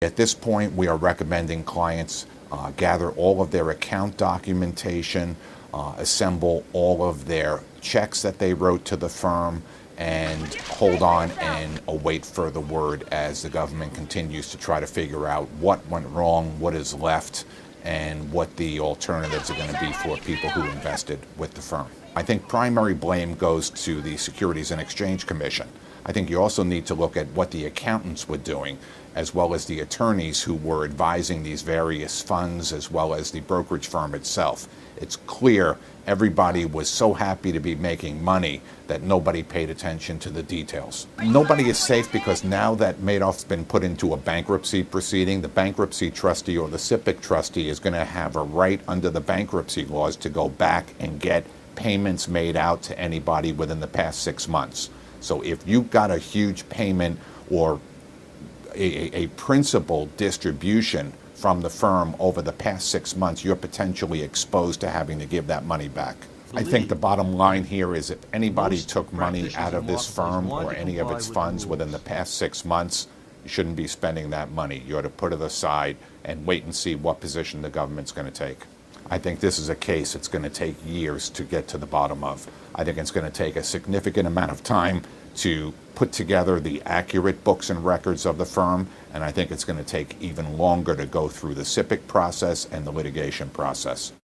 At this point, we are recommending clients gather all of their account documentation, assemble all of their checks that they wrote to the firm, and hold on and await further word as the government continues to try to figure out what went wrong, what is left, and what the alternatives are going to be for people who invested with the firm. I think primary blame goes to the Securities and Exchange Commission. I think you also need to look at what the accountants were doing, as well as the attorneys who were advising these various funds, as well as the brokerage firm itself. It's clear everybody was so happy to be making money that nobody paid attention to the details. Nobody is safe because now that Madoff's been put into a bankruptcy proceeding, the bankruptcy trustee or the SIPC trustee is going to have a right under the bankruptcy laws to go back and get payments made out to anybody within the past 6 months. So if you got a huge payment or a principal distribution from the firm over the past 6 months, you're potentially exposed to having to give that money back. I think the bottom line here is if anybody took money out of this firm or any of its funds within the past 6 months, you shouldn't be spending that money. You ought to put it aside and wait and see what position the government's going to take. I think this is a case it's going to take years to get to the bottom of. I think it's going to take a significant amount of time to put together the accurate books and records of the firm, and I think it's going to take even longer to go through the SIPC process and the litigation process.